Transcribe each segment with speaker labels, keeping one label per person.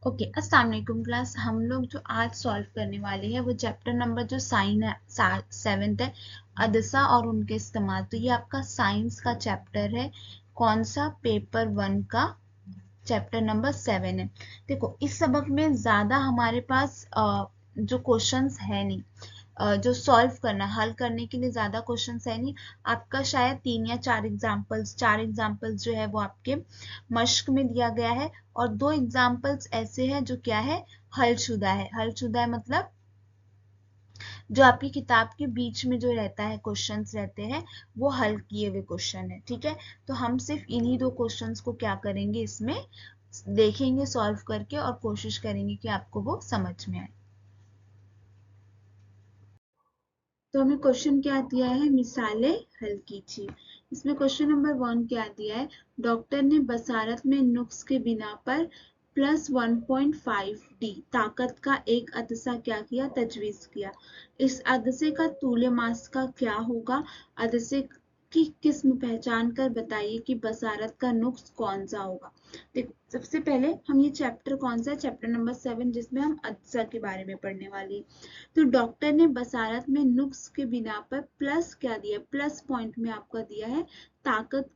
Speaker 1: Okay, अस्सलाम वालेकुम class. हम लोग जो आज सॉल्व करने वाले हैं वो चैप्टर नंबर जो साइन है 7th है, अदसा और उनके इस्तेमाल। तो ये आपका साइंस का चैप्टर है। कौन सा? पेपर 1 का चैप्टर नंबर 7 है। देखो, इस सबक में ज्यादा हमारे पास जो क्वेश्चंस है नहीं, जो सॉल्व करना, हल करने के लिए ज्यादा क्वेश्चंस है नहीं। आपका शायद 3 या 4 एग्जांपल्स जो है वो आपके मश्क में दिया गया है, और 2 एग्जांपल्स ऐसे हैं जो क्या है, हलशुदा है। हलशुदा है मतलब जो आपकी किताब के बीच में जो रहता है, क्वेश्चंस रहते हैं, वो हल किए हुए क्वेश्चन है। ठीक है, तो हम सिर्फ इन्हीं 2 क्वेश्चंस को क्या करेंगे, इसमें देखेंगे सॉल्व करके, और कोशिश करेंगे कि आपको वो समझ में आए। तो हमें क्वेश्चन क्या दिया है, मिसालें हल कीजिए। इसमें क्वेश्चन नंबर 1 क्या दिया है, डॉक्टर ने बसारत में नुक्स के बिना पर +1.5 डी ताकत का एक अदसा क्या किया, तजवीज किया। इस अदसे का तूले मास का क्या होगा। अदसे की किस्म पहचान कर बताइए कि बसारत का नुक्स कौन सा होगा। देखो, सबसे पहले हम ये चैप्टर कौन सा है, चैप्टर नंबर 7, जिसमें हम अदसा के बारे में पढ़ने वाली है। तो डॉक्टर ने बसारत में नुक्स के बिना पर प्लस क्या दिया, प्लस पॉइंट में आपका दिया है ताकत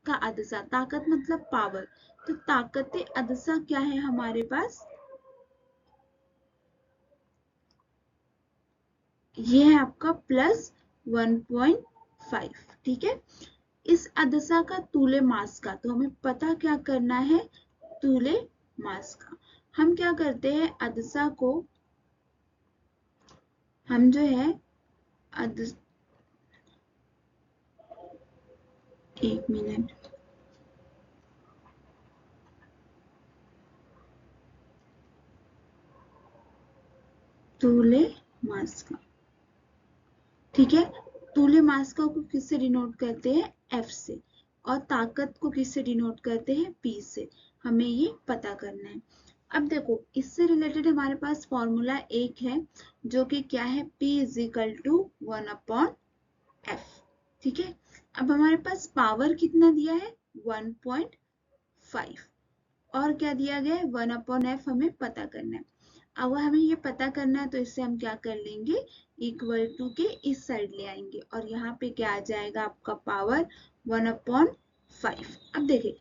Speaker 1: का अदसा। ताकत मतलब पावर। तो ताकत अदसा क्या है हमारे पास, ये है आपका +1.5। ठीक है, इस अदसा का तूले मास का, तो हमें पता क्या करना है, तूले मास का। हम क्या करते हैं, अदसा को हम जो है एक मिनट, तूले मास का। ठीक है, तूले मास को किससे डिनोट करते हैं, एफ से, और ताकत को किससे डिनोट करते हैं, पी से। हमें ये पता करना है। अब देखो, इससे रिलेटेड हमारे पास फॉर्मूला एक है, जो कि क्या है, P = 1/F। ठीक है, अब हमारे पास पावर कितना दिया है, 1.5, और क्या दिया गया है, 1/F हमें पता करना है। अब हमें ये पता करना है, तो इससे हम क्या कर लेंगे, इक्वल टू के इस साइड ले आएंगे, और यहाँ पे क्या आ जाएगा, आपका पावर 1/5। अब देखिए,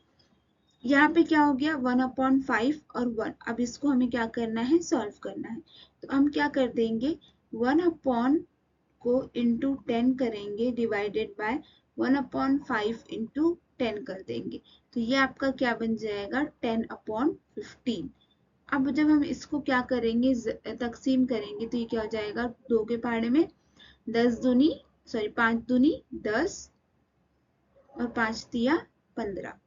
Speaker 1: यहाँ पे क्या हो गया, 1/5 और 1। अब इसको हमें क्या करना है, सॉल्व करना है। तो हम क्या कर देंगे, 1 को इंटू 10 करेंगे, डिवाइडेड बाय 1/5 इंटू 10 कर देंगे। तो ये आपका क्या बन जाएगा, 10/15। अब जब हम इसको क्या करेंगे, तकसीम करेंगे, तो ये क्या हो जाएगा, 2 के पहाड़े में 5 दूनी 10 और 5 तिया 15।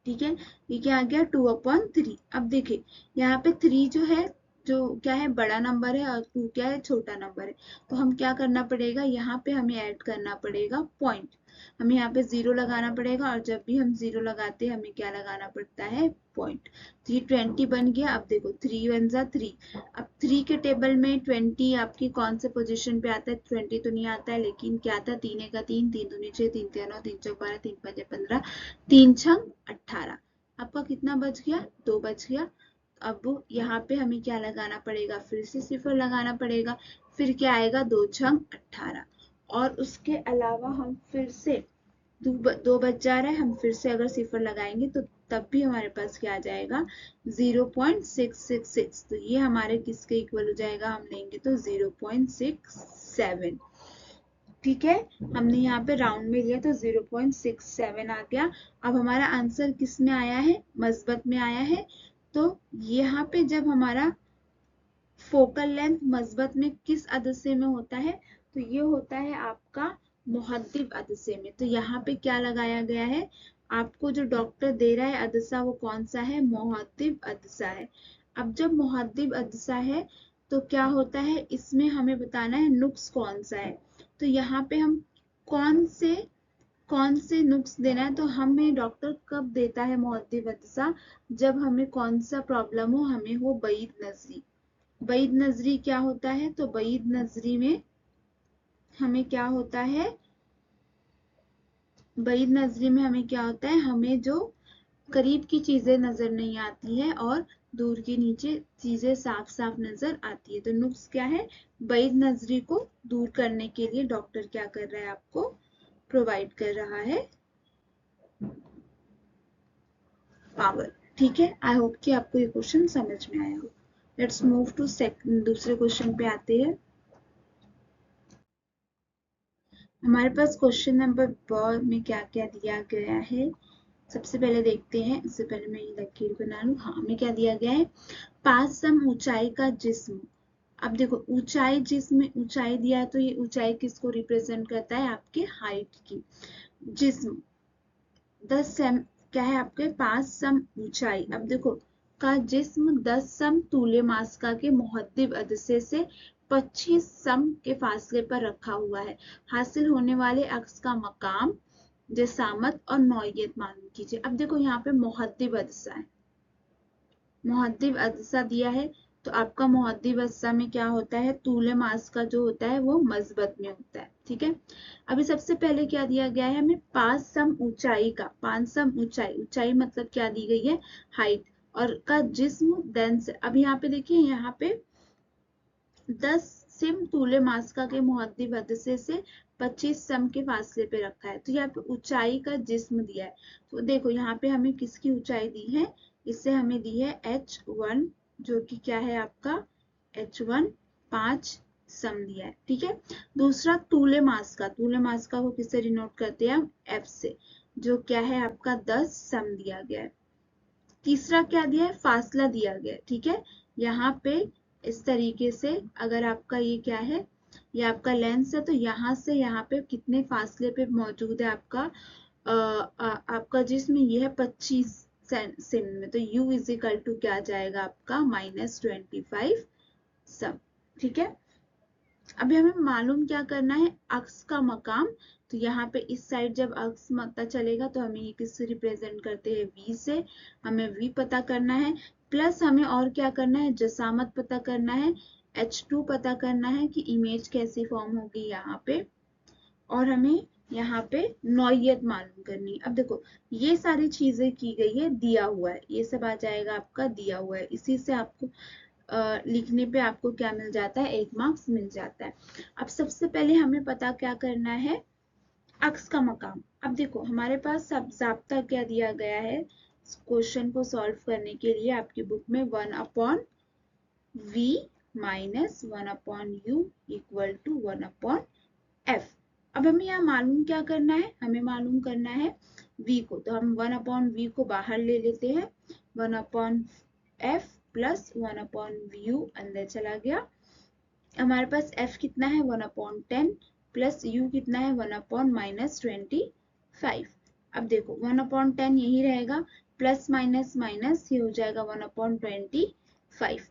Speaker 1: ठीक है, ये क्या आ गया, 2/3। अब देखिए, यहाँ पे 3 जो है, जो क्या है, बड़ा नंबर है, और 2 क्या है, छोटा नंबर है। तो हम क्या करना पड़ेगा, यहाँ पे हमें ऐड करना पड़ेगा पॉइंट। हमें यहाँ पे 0 लगाना पड़ेगा, और जब भी हम 0 लगाते हैं, हमें क्या लगाना पड़ता है, पॉइंट। तो ये 20 बन गया। अब देखो, 3 1 जा 3। अब 3 के टेबल में 20 आपकी कौन से पोजीशन पे आता है, 20 तो नहीं आता है, लेकिन क्या आता है, 3 का 3, 3 दूनी 6, 3 तिया 9, 3 चौक 12, 3 5 15, 3 6 18। आपका कितना बच गया, 2 बच गया। अब यहाँ पे हमें क्या लगाना पड़ेगा, फिर से 0 लगाना पड़ेगा। फिर क्या आएगा, 2 6 18। और उसके अलावा हम फिर से 2 बच जा रहा है, हम फिर से अगर 0 लगाएंगे, तो तब भी हमारे पास क्या आ जाएगा, 0.666। तो ये हमारे किसके इक्वल हो जाएगा, हम लेंगे तो 0.67। ठीक है, हमने यहाँ पे राउंड में लिया, तो 0.67 आ गया। अब हमारा आंसर किस में आया है, मस्बत में आया है। तो यहाँ पे जब हमारा फोकल लेंथ मस्बत में किस अदसे में होता है, तो ये होता है आपका मुहद्दिब अदसे में। तो यहाँ पे क्या लगाया गया है, आपको जो डॉक्टर दे रहा है अदसा, वो कौन सा है, मुहद्दिब अदसा है। अब जब मुहद्दिब अदसा है, तो क्या होता है, इसमें हमें बताना है नुक्स कौन सा है। तो यहाँ पे हम कौन से नुक्स देना है, तो हमें डॉक्टर कब देता है मुहद्दिब अदसा, जब हमें कौन सा प्रॉब्लम हो, हमें हो बईद नजरी। बईद नजरी क्या होता है, तो बईद नजरी में हमें क्या होता है, बईद नजरी में हमें क्या होता है, हमें जो करीब की चीजें नजर नहीं आती है और दूर की नीचे चीजें साफ साफ नजर आती है। तो नुक्स क्या है, बैद नजरी को दूर करने के लिए डॉक्टर क्या कर रहा है, आपको प्रोवाइड कर रहा है पावर। ठीक है, आई होप कि आपको ये क्वेश्चन समझ में आया हो। लेट्स मूव टू दूसरे क्वेश्चन पे आते हैं। हमारे पास क्वेश्चन नंबर ब में क्या क्या दिया गया है, सबसे पहले देखते हैं। इससे पहले मैं ये लकीर बना लूं। हाँ, हमें क्या दिया गया है, पास सम ऊंचाई का जिस्म। अब देखो ऊंचाई, जिसमें ऊंचाई दिया है तो ये ऊंचाई किसको रिप्रेजेंट करता है, आपके हाइट की। जिस्म 10 सेम क्या है, आपके पास सम ऊंचाई। अब देखो का जिस्म 10 सम तूले मास्का के मुहद्दिब अदसे से 25 सम के फासले पर रखा हुआ है। हासिल होने वाले अक्स का मकाम, जसामत और नौयत मालूम कीजिए। अब देखो यहाँ पे मुहद्दिब अदसा है, मुहद्दिब अदसा दिया है, तो आपका मुहद्दिब अदसा में क्या होता है, तूले मास का जो होता है वो मजबत में होता है। ठीक है, अभी सबसे पहले क्या दिया गया है हमें, 5 सम ऊंचाई का, 5 सम ऊंचाई, ऊंचाई मतलब क्या दी गई है, हाइट, और का जिस्म डेंस। अब यहाँ पे देखिए, यहाँ पे 10 सिम तूले मास्का के मुहद्दिब अदसे से 25 सम के फासले पे रखा है। तो यहाँ पे ऊंचाई का जिस्म दिया है। तो देखो यहाँ पे हमें किसकी ऊंचाई दी है, इससे हमें दी है h1, जो कि क्या है आपका h1 5 सम दिया है। ठीक है, दूसरा तूले मास्का, तूले मास्का को किससे डिनोट करते हैं हम, f से, जो क्या है आपका 10 सम दिया गया है। तीसरा क्या दिया है, फासला दिया गया है। ठीक है, यहाँ पे इस तरीके से अगर आपका ये क्या है, ये आपका लेंस है, तो यहाँ से यहाँ पे कितने फासले पे मौजूद है आपका आपका जिसमें ये है 25 सेम में, तो u इज इक्वल टू क्या आ जाएगा आपका -25 सम। ठीक है, अभी हमें मालूम क्या करना है, अक्स का मकाम। तो यहाँ पे इस साइड जब अक्स पता चलेगा तो हमें ये किससे रिप्रेजेंट करते हैं, v से, हमें v पता करना है। प्लस हमें और क्या करना है, जसामत पता करना है, h2 पता करना है कि इमेज कैसी फॉर्म होगी यहाँ पे, और हमें यहाँ पे नौयत मालूम करनी है। अब देखो ये सारी चीजें की गई है, दिया हुआ है, ये सब आ जाएगा आपका दिया हुआ है, इसी से आपको लिखने पे आपको क्या मिल जाता है, 1 मार्क्स मिल जाता है। अब सबसे पहले हमें पता क्या करना है, अक्स का मकाम। अब देखो हमारे पास सब ज़ाब्ता क्या दिया गया है, क्वेश्चन को सॉल्व करने के लिए आपकी बुक में 1/v minus 1/u equal to 1/f। अब हमें यहाँ मालूम क्या करना है, हमें मालूम करना है v को, तो हम 1/v को बाहर ले लेते हैं, 1/f प्लस 1/vu अंदर चला गया। हमारे पास f कितना है 1/10 प्लस u कितना है 1/-25। अब देखो 1/10 यही रहेगा, प्लस माइनस माइनस ये हो जाएगा 1/25।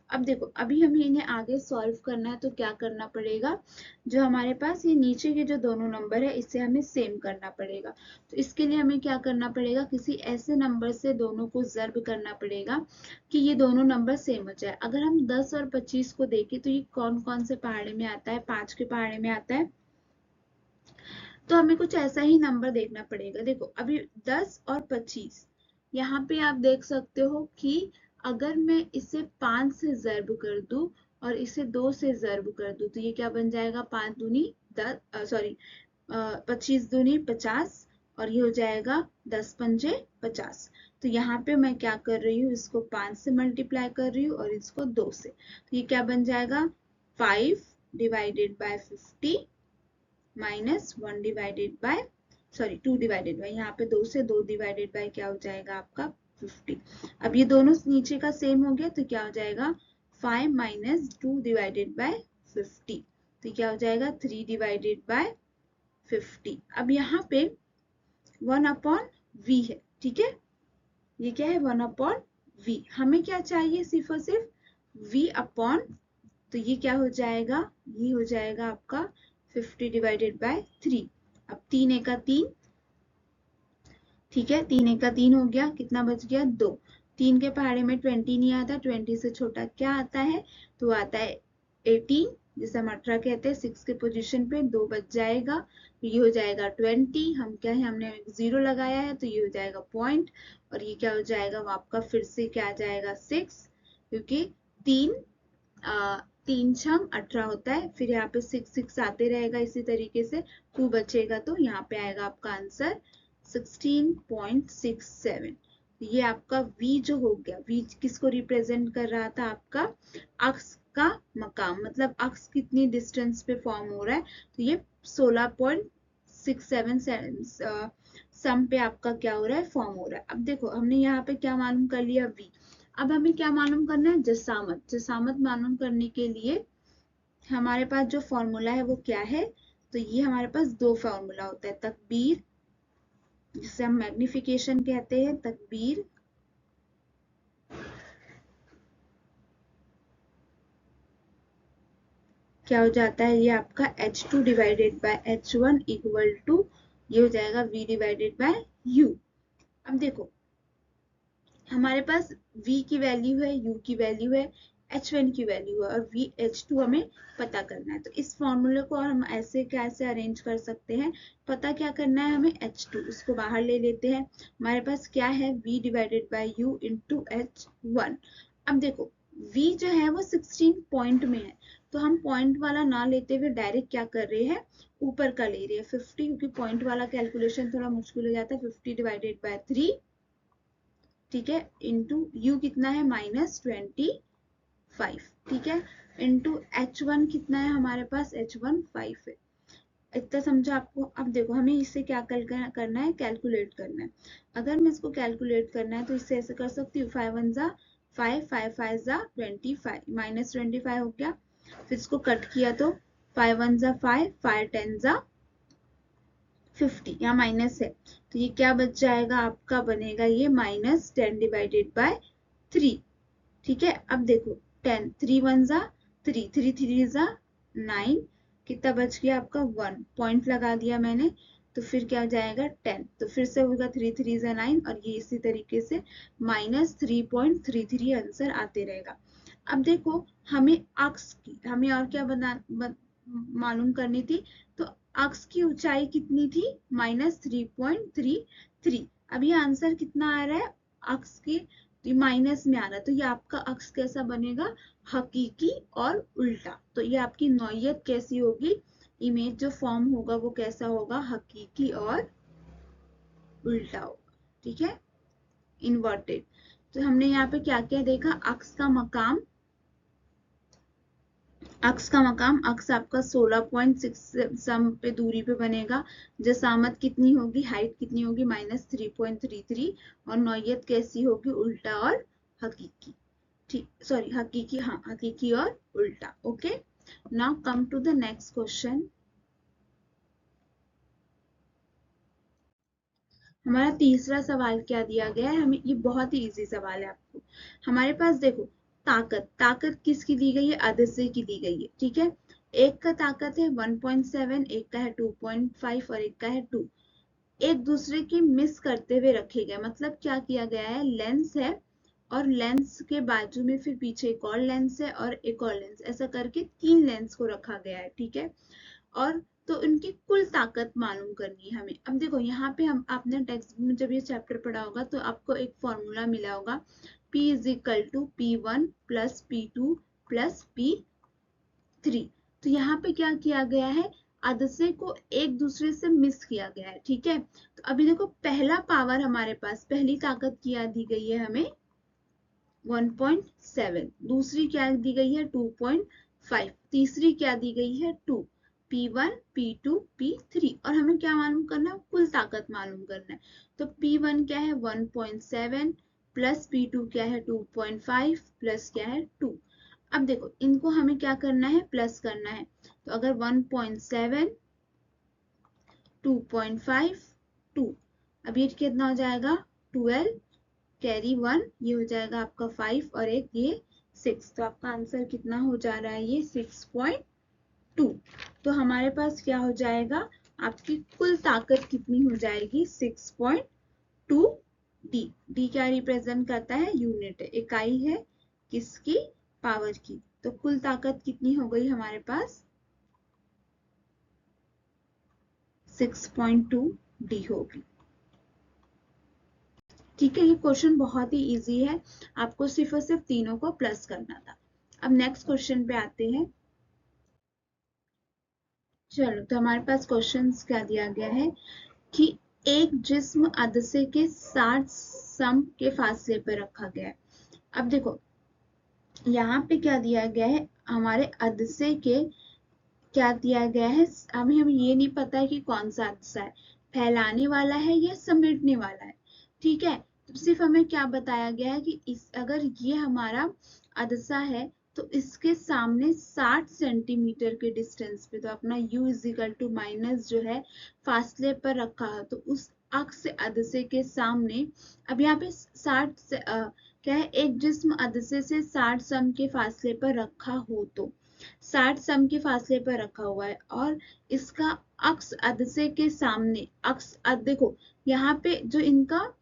Speaker 1: अब देखो अभी हमें इन्हें आगे सॉल्व करना है, तो क्या करना पड़ेगा, जो हमारे पास ये नीचे के जो दोनों नंबर है इसे हमें सेम करना पड़ेगा। तो इसके लिए हमें क्या करना पड़ेगा, किसी ऐसे नंबर से दोनों को ज़र्ब करना पड़ेगा कि ये दोनों नंबर सेम हो जाए। अगर हम 10 और 25 को देखें तो ये कौन कौन से पहाड़े में आता है, 5 के पहाड़े में आता है, तो हमें कुछ ऐसा ही नंबर देखना पड़ेगा। देखो अभी 10 और 25, यहाँ पे आप देख सकते हो कि अगर मैं इसे 5 से ज़र्ब कर दूं और इसे 2 से ज़र्ब कर दूं, तो ये क्या बन जाएगा, 5 दूनी 10, सॉरी 25 दूनी 50, और ये हो जाएगा 10 पंजे 50। तो यहाँ पे मैं क्या कर रही हूँ, इसको 5 से मल्टीप्लाई कर रही हूँ और इसको 2 से, तो ये क्या बन जाएगा 5 divided by 50 minus 1 divided bye, sorry 2 divided by, यहाँ पे 2 से 2 डिवाइडेड बाय क्या हो जाएगा आपका 50। अब ये दोनों नीचे का सेम हो गया, तो क्या हो जाएगा 5 माइनस 2 डिवाइडेड बाय 50, तो क्या हो जाएगा 3 डिवाइडेड बाय 50। अब यहाँ पे 1/v है। ठीक है, ये क्या है 1/v, हमें क्या चाहिए, सिर्फ और सिर्फ v अपॉन, तो ये क्या हो जाएगा, ये हो जाएगा आपका 50 डिवाइडेड बाय 3। अब 3 एका 3, ठीक है 3 एका 3 हो गया, कितना बच गया 2। 3 के पहाड़े में 20 नहीं आता, 20 से छोटा क्या आता है, तो आता है 18 जैसे हम 18 कहते हैं, 6 के पोजीशन पे 2 बच जाएगा, तो ये हो जाएगा 20। हम क्या है, हमने 0 लगाया है तो ये हो जाएगा पॉइंट, और ये क्या हो जाएगा वो आपका फिर से क्या आ जाएगा 6, क्योंकि 3 छंग 18 होता है, फिर यहाँ पे 6 आते रहेगा इसी तरीके से, 2 बचेगा, तो यहाँ पे आएगा आपका आंसर 16.67। ये आपका V जो हो गया, V किसको रिप्रेजेंट कर रहा था, आपका अक्ष का मकाम, मतलब अक्ष कितनी डिस्टेंस पे फॉर्म हो रहा है, तो ये 16.67 सम पे आपका क्या हो रहा है, फॉर्म हो रहा है। अब देखो हमने यहाँ पे क्या मालूम कर लिया, V। अब हमें क्या मालूम करना है, जसामत। जसामत मालूम करने के लिए हमारे पास जो फॉर्मूला है वो क्या है, तो ये हमारे पास 2 फॉर्मूला होता है, तकबीर जिसे हम मैग्निफिकेशन कहते हैं, तकबीर क्या हो जाता है, ये आपका H2 divided by H1 equal to ये हो जाएगा V डिवाइडेड बाय U। अब देखो हमारे पास V की वैल्यू है, U की वैल्यू है, H1 की वैल्यू है, और H2 हमें पता करना है। तो इस फॉर्मूले को हम ऐसे कैसे अरेंज कर सकते हैं, पता क्या करना है हमें, H2 इसको बाहर ले लेते हैं, हमारे पास क्या है V divided by U into H1। अब देखो V जो है वो 16 पॉइंट में है, तो हम पॉइंट वाला ना लेते हुए डायरेक्ट क्या कर रहे हैं, ऊपर का ले रहे हैं 50, क्योंकि पॉइंट वाला कैलकुलेशन थोड़ा मुश्किल हो जाता है। 50 डिवाइडेड बाय 3, ठीक है, इंटू U कितना है -25, ठीक है, इंटू H1 कितना है हमारे पास, H1 5 है। इतना समझा आपको। अब देखो हमें इससे क्या करना है, कैलकुलेट करना है। अगर मैं इसको कैलकुलेट करना है तो इससे ऐसे कर सकती हूँ, 5 1 जा 5, 5 5 जा 25, -25 हो गया, फिर इसको कट किया तो 5 1 जा 5, 5 10 जा 50, यहाँ माइनस है, तो ये क्या बच जाएगा आपका, बनेगा ये -10 डिवाइडेड बाय 3, ठीक है। अब देखो 10, 3 1 जा 3, 3 3 जा 9, कितना बच गया आपका 1, पॉइंट लगा दिया मैंने, तो फिर क्या हो जाएगा 10, तो फिर से होगा 3 3 जा 9, और ये इसी तरीके से -3.33 आंसर आते रहेगा। अब देखो हमें अक्ष की, हमें और क्या मालूम करनी थी, तो अक्ष की ऊंचाई कितनी थी, -3.33। अब ये आंसर कितना आ रहा है, अक्ष की तो माइनस में आ रहा है, तो ये आपका अक्ष कैसा बनेगा, हकीकी और उल्टा। तो ये आपकी नौयत कैसी होगी, इमेज जो फॉर्म होगा वो कैसा होगा, हकीकी और उल्टा होगा, ठीक है, इन्वर्टेड। तो हमने यहाँ पे क्या क्या देखा, अक्ष का मकाम, अक्ष आपका 16.6 सम पे दूरी पे बनेगा। जसामत कितनी होगी, हाइट कितनी होगी, -3.33, और नौयत कैसी होगी, उल्टा और हकीकी, ठीक, सॉरी हकीकी, हाँ हकीकी और उल्टा। Okay, now come to the next question. हमारा तीसरा सवाल क्या दिया गया है हमें, ये बहुत ही इजी सवाल है आपको। हमारे पास देखो ताकत किसकी दी गई है, आदित्य की दी गई है, ठीक है। एक का ताकत है 1.7, एक का है 2.5 और एक का है 2, एक दूसरे की मिस करते हुए रखे गए, मतलब क्या किया गया है, लेंस है और लेंस के बाजू में फिर पीछे एक और लेंस है और एक और लेंस, ऐसा करके 3 लेंस को रखा गया है, ठीक है। और तो उनकी कुल ताकत मालूम करनी है हमें। अब देखो यहाँ पे हम आपने टेक्स्ट में जब ये चैप्टर पढ़ा होगा तो आपको एक फॉर्मूला मिला होगा, P = P1 + P2 + P3। तो यहाँ पे क्या किया गया है, आदर्शे को एक दूसरे से मिस किया गया है, ठीक है। तो अभी देखो पहला पावर हमारे पास, पहली ताकत क्या दी गई है हमें 1.7, दूसरी क्या दी गई है 2.5, तीसरी क्या दी गई है 2, P1 P2 P3, और हमें क्या मालूम करना है, कुल ताकत मालूम करना है। तो P1 क्या है 1.7 प्लस P2 क्या है 2.5 प्लस क्या है 2। अब देखो इनको हमें क्या करना है, प्लस करना है, तो अगर 1.7 2.5 2, अब ये कितना हो जाएगा 12, कैरी 1, ये हो जाएगा आपका 5 और एक ये 6, तो आपका आंसर कितना हो जा रहा है, ये 6.2। तो हमारे पास क्या हो जाएगा, आपकी कुल ताकत कितनी हो जाएगी 6.2 डी। डी क्या रिप्रेजेंट करता है, यूनिट है, इकाई है किसकी, पावर की। तो कुल ताकत कितनी हो गई हमारे पास 6.2 डी होगी। ठीक है, ये क्वेश्चन बहुत ही इजी है, आपको सिर्फ और सिर्फ तीनों को प्लस करना था। अब नेक्स्ट क्वेश्चन पे आते हैं। चलो, तो हमारे पास क्वेश्चंस क्या दिया गया है कि एक जिस्म अदसे के 60 सम के फासले पर रखा गया है। अब देखो यहाँ पे क्या दिया गया है, हमारे अदसे के क्या दिया गया है, अभी हमें ये नहीं पता है कि कौन सा अदसा है, फैलाने वाला है या समेटने वाला है। ठीक है, तो सिर्फ हमें क्या बताया गया है कि अगर ये हमारा अदसा है तो इसके सामने 60 सेंटीमीटर के डिस्टेंस पे, तो अपना u इजिकल टू माइनस जो है फासले पर रखा है, तो उस अक्ष अदसे के सामने, अब यहाँ पे 60 से क्या है, एक जिस्म अदसे से 60 सम के फासले पर रखा हो, तो 60 सम के फासले पर रखा हुआ है और इसका अक्ष अदसे के सामने, अक्ष देखो यहाँ पे जो इनका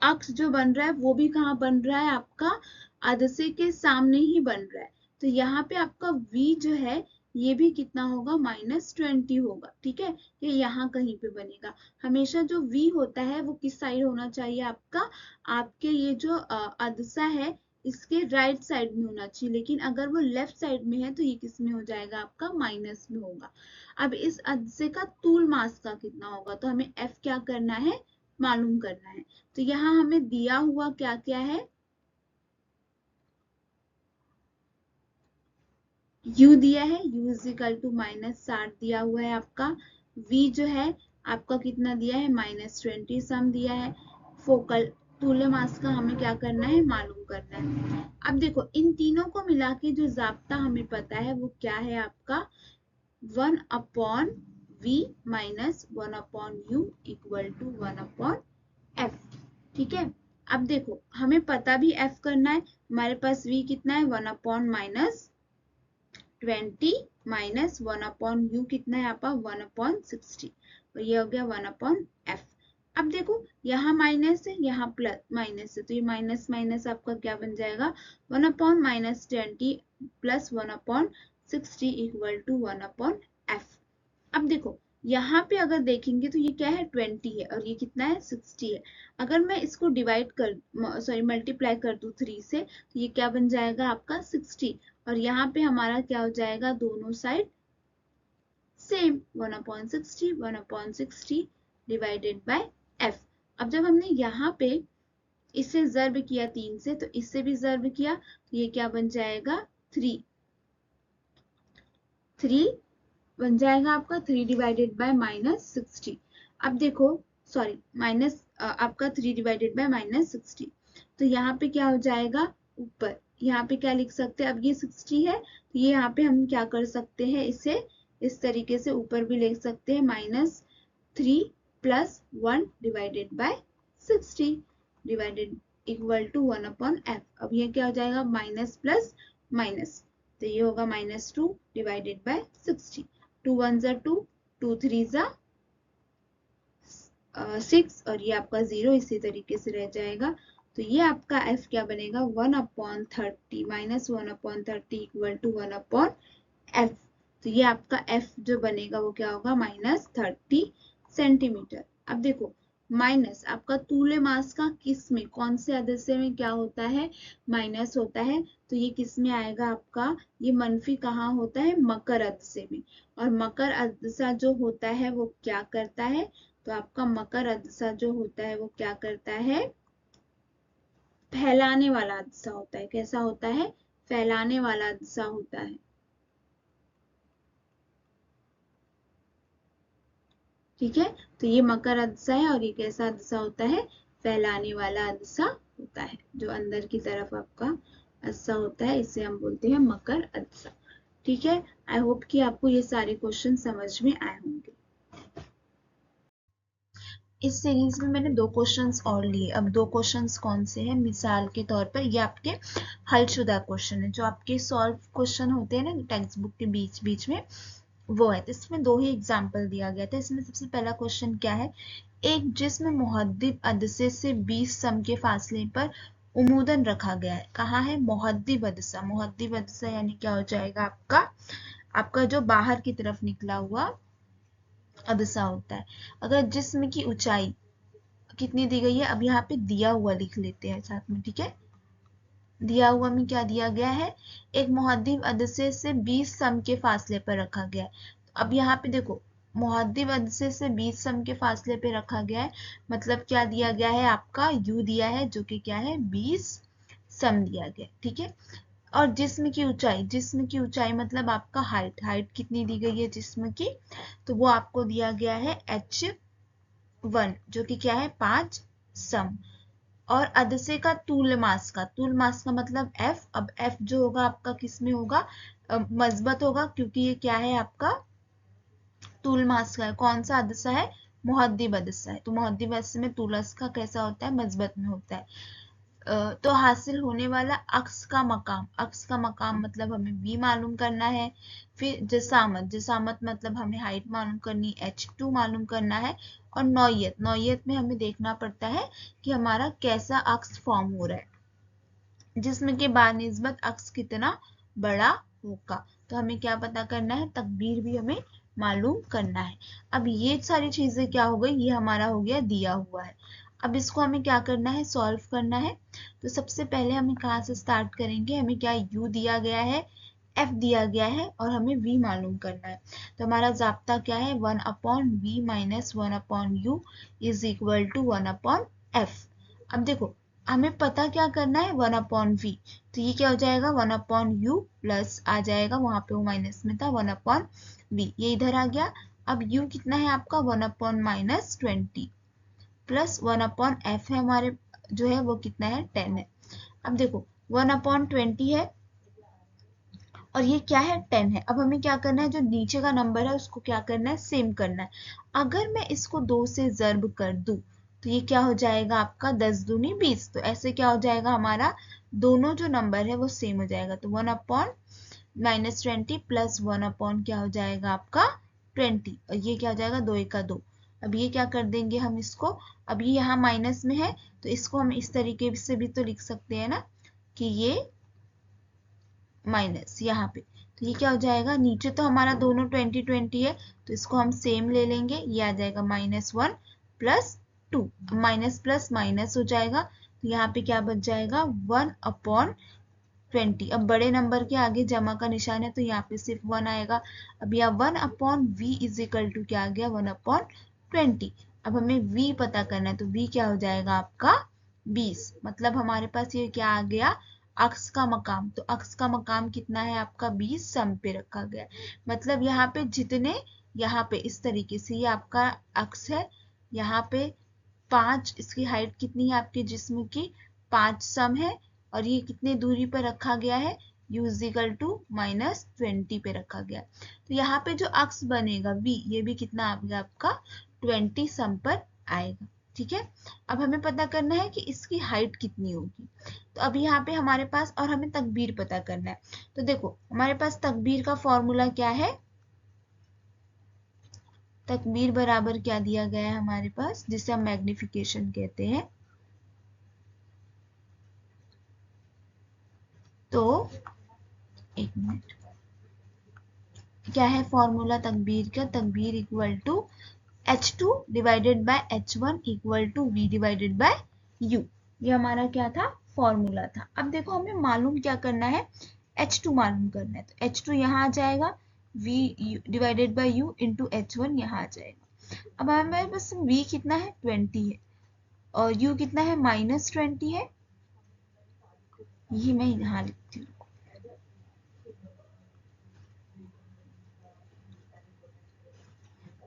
Speaker 1: अक्ष जो बन रहा है वो भी कहाँ बन रहा है, आपका अदसे के सामने ही बन रहा है। तो यहाँ पे आपका v जो है ये भी कितना होगा, -20 होगा। ठीक है, ये यहाँ कहीं पे बनेगा। हमेशा जो v होता है वो किस साइड होना चाहिए आपका, आपके ये जो अदसा है इसके राइट साइड में होना चाहिए, लेकिन अगर वो लेफ्ट साइड में है तो ये किस में हो जाएगा, आपका माइनस में होगा। अब इस अदसे का तूल मास का कितना होगा, तो हमें f क्या करना है, मालूम करना है। तो यहाँ हमें दिया हुआ क्या क्या है, u दिया है, u इजिकल टू -60 दिया हुआ है आपका, v जो है आपका कितना दिया है, -20 सम दिया है। फोकल तूल्य मास का हमें क्या करना है, मालूम करना है। अब देखो इन तीनों को मिला के जो जाब्ता हमें पता है वो क्या है आपका, 1/v minus 1/u equal to 1/f। ठीक है, अब देखो हमें पता भी f करना है, हमारे पास v कितना है, 1/-20 माइनस 1/u कितना है आपका, 1/60, और ये हो गया 1/f। अब देखो यहाँ माइनस है, यहाँ प्लस माइनस है, तो ये माइनस माइनस आपका क्या बन जाएगा, 1/-20 प्लस 1/60 इक्वल टू 1/f। अब देखो यहाँ पे अगर देखेंगे तो ये क्या है, 20 है और ये कितना है, 60 है। अगर मैं इसको डिवाइड कर मल्टीप्लाई कर दूं 3 से, तो ये क्या बन जाएगा आपका 60, और यहाँ पे हमारा क्या हो जाएगा, दोनों side same, 1/60 divided by f। अब जब हमने यहाँ पे इससे ज़र्ब किया 3 से, तो इससे भी ज़र्ब किया, तो ये क्या बन जाएगा, 3 बन जाएगा आपका 3 डिवाइडेड बाय -60। अब देखो सॉरी माइनस आपका 3 डिवाइडेड बाय -60, तो यहाँ पे क्या हो जाएगा, ऊपर यहाँ पे क्या लिख सकते हैं, अब ये 60 है तो ये यहाँ पे हम क्या कर सकते हैं, इसे इस तरीके से ऊपर भी लिख सकते हैं, -3 plus 1 divided by 60 divided equal to 1/f। अब ये क्या हो जाएगा, माइनस प्लस माइनस, तो ये होगा -2 डिवाइडेड बाय 60। 2 1 जा 2, 2 3 जा 6, और ये आपका 0 इसी तरीके से रह जाएगा। तो ये आपका f क्या बनेगा, 1/30 माइनस 1/30 इक्वल टू 1/f। तो ये आपका f जो बनेगा वो क्या होगा, -30 सेंटीमीटर। अब देखो माइनस आपका तूल्य मास का किस में, कौन से अदस्य में क्या होता है, माइनस होता है, तो ये किस में आएगा आपका, ये मनफी कहाँ होता है, मकर अदस्य में। और मकर अदसा जो होता है वो क्या करता है, तो आपका मकर अदसा जो होता है वो क्या करता है, फैलाने वाला अदसा होता है। कैसा होता है, फैलाने वाला अदसा होता है। ठीक है, तो ये मकर अदसा है और ये कैसा अदसा होता है, फैलाने वाला अदसा होता है। जो अंदर की तरफ आपका अदसा होता है इसे हम बोलते हैं मकर अदसा। ठीक है, आई होप कि आपको ये सारे क्वेश्चन समझ में आए होंगे। इस सीरीज में मैंने 2 क्वेश्चंस और लिए। अब 2 क्वेश्चंस कौन से हैं, मिसाल के तौर पर ये आपके हलशुदा क्वेश्चन है, जो आपके सॉल्व क्वेश्चन होते हैं ना टेक्स्ट बुक के बीच बीच में, वो है। तो इसमें 2 ही एग्जाम्पल दिया गया था। इसमें सबसे पहला क्वेश्चन क्या है, एक जिस्म मुहद्दिब अदसे से 20 सम के फासले पर उमूदन रखा गया है। कहाँ है? मुहद्दिब अदसा। मुहद्दिब अदसा यानी क्या हो जाएगा आपका? आपका जो बाहर की तरफ निकला हुआ अदसा होता है। अगर जिस्म की ऊंचाई कितनी दी गई है, अब यहाँ पे दिया हुआ लिख लेते हैं साथ में, ठीक है। दिया हुआ में क्या दिया गया है? एक मुहद्दिब अदसे से 20 सम के फासले पर रखा गया है। अब यहाँ पे देखो, मुहद्दिब अदसे से 20 सम के फासले पे रखा गया है, मतलब क्या दिया गया है आपका? यू दिया है, जो कि क्या है? 20 सम दिया गया, ठीक है। और जिस्म की ऊंचाई, जिस्म की ऊंचाई मतलब आपका हाइट, हाइट कितनी दी गई है जिस्म की? तो वो आपको दिया गया है h1, जो कि क्या है? 5 सम। और अदसे का तूल मास का, तूल मास का मतलब f। अब f जो होगा आपका किस में होगा? मजबत होगा, क्योंकि ये क्या है आपका? तूल मास का है। कौन सा अदसा है? मुहद्दिब अदसा है। तो मुहद्दिब अदसे में तूलस का कैसा होता है? मजबत में होता है। तो हासिल होने वाला अक्स का मकाम, अक्स का मकाम मतलब हमें v मालूम करना है। फिर जसामत, जसामत मतलब हमें हाइट मालूम करनी, h2 मालूम करना है। और नौयत, नौयत में हमें देखना पड़ता है कि हमारा कैसा अक्स फॉर्म हो रहा है, जिसमें के बानिस्बत अक्स कितना बड़ा होगा। तो हमें क्या पता करना है? तकबीर भी हमें मालूम करना है। अब ये सारी चीजें क्या हो गई? ये हमारा हो गया दिया हुआ है। अब इसको हमें क्या करना है? सॉल्व करना है। तो सबसे पहले हमें कहाँ से स्टार्ट करेंगे? हमें क्या u दिया गया है, f दिया गया है, और हमें v मालूम करना है। तो हमारा जाब्ता क्या है? 1/v minus 1/u is equal to 1/f। अब देखो, हमें पता क्या करना है? 1/v। तो ये क्या हो जाएगा? 1/u प्लस आ जाएगा, वहां पे वो माइनस में था, 1/v, ये इधर आ गया। अब u कितना है आपका? 1/-20 प्लस 1/f है हमारे, जो है वो कितना है? 10 है। अब देखो 1/20 है और ये क्या है? 10 है। अब हमें क्या करना है? जो नीचे का नंबर है उसको क्या करना है? सेम करना है। अगर मैं इसको 2 से ज़र्ब कर दूं तो ये क्या हो जाएगा आपका? 10 दूनी 20। तो ऐसे क्या हो जाएगा हमारा? दोनों जो नंबर है वो सेम हो जाएगा। तो 1/-20 प्लस 1/ क्या हो जाएगा आपका? 20, और ये क्या हो जाएगा? 2 1 2। अब ये क्या कर देंगे हम इसको? अब ये यहाँ माइनस में है, तो इसको हम इस तरीके से भी तो लिख सकते हैं ना, कि ये माइनस यहाँ पे। तो ये क्या हो जाएगा? नीचे तो हमारा दोनों 20 20 है, तो इसको हम सेम ले लेंगे। ये आ जाएगा -1 प्लस 2। माइनस प्लस माइनस हो जाएगा, तो यहाँ पे क्या बच जाएगा? 1/20। अब बड़े नंबर के आगे जमा का निशान है, तो यहाँ पे सिर्फ 1 आएगा। अब यहाँ 1/v इज इक्वल टू क्या आ गया? 1/20। अब हमें v पता करना है, तो v क्या हो जाएगा आपका? 20। मतलब हमारे पास ये क्या आ गया? अक्स का मकाम। तो अक्स का मकाम कितना है आपका? 20 सम पे रखा गया है। मतलब यहाँ पे जितने, यहाँ पे इस तरीके से ये आपका अक्स है, यहाँ पे 5, इसकी हाइट कितनी है आपके जिस्म की? 5 सम है। और ये कितने दूरी पर रखा गया है? u इक्वल टू -20 पे रखा गया। तो यहाँ पे जो अक्स बनेगा v, ये भी कितना आ गया आपका? 20 सम पर आएगा, ठीक है। अब हमें पता करना है कि इसकी हाइट कितनी होगी। तो अब यहाँ पे हमारे पास, और हमें तकबीर पता करना है। तो देखो हमारे पास तकबीर का फॉर्मूला क्या है? तकबीर बराबर क्या दिया गया है हमारे पास, जिसे हम मैग्निफिकेशन कहते हैं। तो एक मिनट, क्या है फॉर्मूला तकबीर का? तकबीर equal to h2 divided by h1 equal to v divided by u। ये हमारा क्या था? फॉर्मूला था। अब देखो हमें मालूम क्या करना है? h2 मालूम करना है। तो h2 यहाँ आ जाएगा, v divided by u into h1 यहाँ आ जाएगा। अब हमारे पास v कितना है? 20 है, और u कितना है? -20 है। ये मैं यहाँ लिखती हूँ।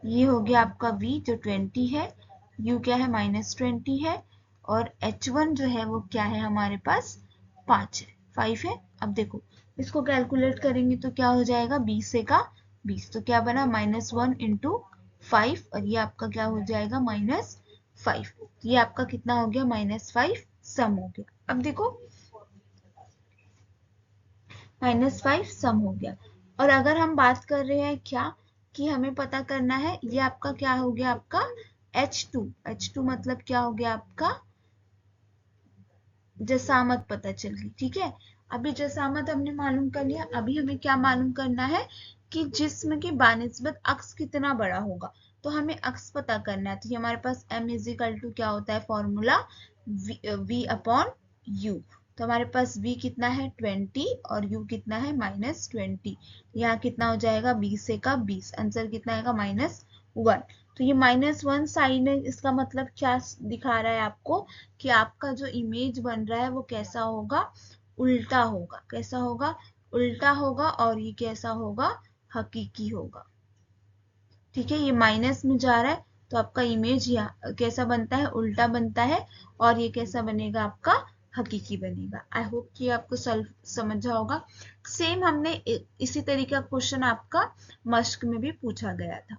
Speaker 1: ये हो गया आपका v जो 20 है, u क्या है? -20 है, और h1 जो है वो क्या है हमारे पास? 5 है, 5 है। अब देखो इसको कैलकुलेट करेंगे तो क्या हो जाएगा? 20 से का 20, तो क्या बना? -1 इंटू 5, और ये आपका क्या हो जाएगा? -5। ये आपका कितना हो गया? -5 सम हो गया। अब देखो -5 सम हो गया। और अगर हम बात कर रहे हैं क्या, कि हमें पता करना है, ये आपका क्या हो गया? आपका h2 मतलब क्या हो गया आपका? जसामत पता चल गई। ठीक है, अभी जसामत हमने मालूम कर लिया। अभी हमें क्या मालूम करना है कि जिस्म के बानिस्बत अक्स कितना बड़ा होगा। तो हमें अक्स पता करना है। तो ये हमारे पास m इजिकल टू क्या होता है फॉर्मूला, v अपॉन u। तो हमारे पास v कितना है 20 और u कितना है -20। यहाँ कितना हो जाएगा 20 से का 20, आंसर कितना आएगा -1। तो ये -1 साइन है, इसका मतलब क्या दिखा रहा है आपको कि आपका जो इमेज बन रहा है वो कैसा होगा, उल्टा होगा। कैसा होगा, उल्टा होगा। और ये कैसा होगा, हकीकी होगा। ठीक है, ये माइनस में जा रहा है तो आपका इमेज यहाँ कैसा बनता है, उल्टा बनता है। और ये कैसा बनेगा, आपका हकीकी बनेगा। आई होप कि आपको सॉल्व समझा होगा। सेम हमने इसी तरीके का क्वेश्चन आपका मश्क में भी पूछा गया था।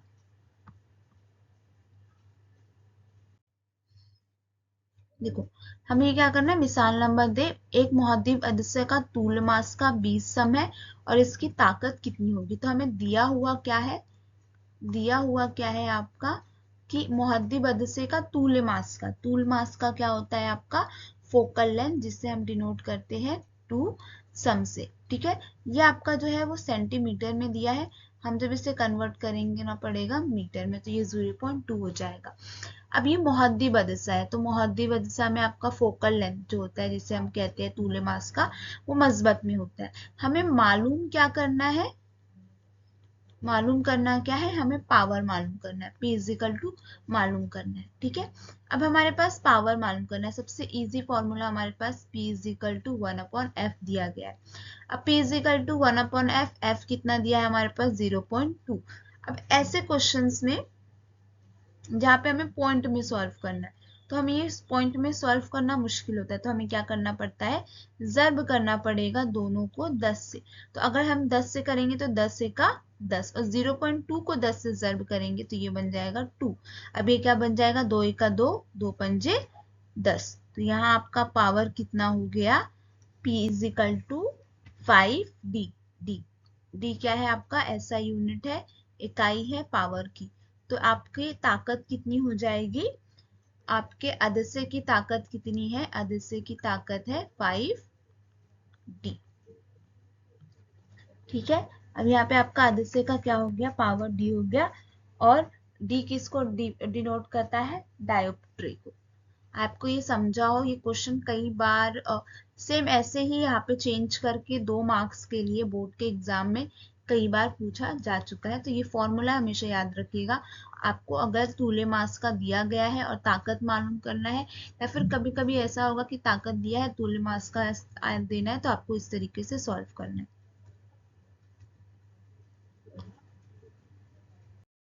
Speaker 1: देखो, हमें क्या करना है, मिसाल नंबर दे, एक मुहद्दिब अदस्य का तूल मास का 20 सम है और इसकी ताकत कितनी होगी। तो हमें दिया हुआ क्या है, दिया हुआ क्या है आपका कि मुहद्दिब अदस्य का तूल मास का क्या होता है आपका फोकल लेंथ, जिससे हम डिनोट करते हैं 2 सम से। ठीक है, ये आपका जो है वो सेंटीमीटर में दिया है। हम जब इसे कन्वर्ट करेंगे ना पड़ेगा मीटर में, तो ये 0.2 हो जाएगा। अब ये मुहद्दिब अदसा है, तो मुहद्दिब अदसा में आपका फोकल लेंथ जो होता है, जिसे हम कहते हैं तूले मास का, वो मस्बत में होता है। हमें मालूम क्या करना है, मालूम करना क्या है, हमें पावर मालूम करना है, P इजिकल टू मालूम करना है। ठीक है, अब हमारे पास पावर मालूम करना है। सबसे इजी फॉर्मूला हमारे पास P इजिकल टू 1/f दिया गया है। अब P equal to 1/f, f कितना दिया है हमारे पास 0.2। अब ऐसे क्वेश्चंस में जहाँ पे हमें पॉइंट में सॉल्व करना है, तो हमें ये पॉइंट में सॉल्व करना मुश्किल होता है। तो हमें क्या करना पड़ता है, ज़र्ब करना पड़ेगा दोनों को 10 से। तो अगर हम 10 से करेंगे तो 10 से का 10, और 0.2 को 10 से ज़र्ब करेंगे तो ये बन जाएगा 2। अब ये क्या बन जाएगा, 2 1 2, 2 पंजे 10। तो यहाँ आपका पावर कितना हो गया, P equal to 5D। D D क्या है आपका, ऐसा यूनिट है, इकाई है पावर की। तो आपकी ताकत कितनी हो जाएगी, आपके अदस्य की ताकत कितनी है, अदस्य की ताकत है 5D। ठीक है, अब यहाँ पे आपका अदस्य का क्या हो गया, पावर D हो गया। और D किसको डिनोट करता है, डायोप्ट्री को। आपको ये समझा हो, ये क्वेश्चन कई बार सेम ऐसे ही यहाँ पे चेंज करके 2 मार्क्स के लिए बोर्ड के एग्जाम में कई बार पूछा जा चुका है। तो ये फॉर्मूला हमेशा याद रखिएगा। आपको अगर तूले मास का दिया गया है और ताकत मालूम करना है, या फिर कभी कभी ऐसा होगा कि ताकत दिया है तूले मास का देना है, तो आपको इस तरीके से सॉल्व करना है।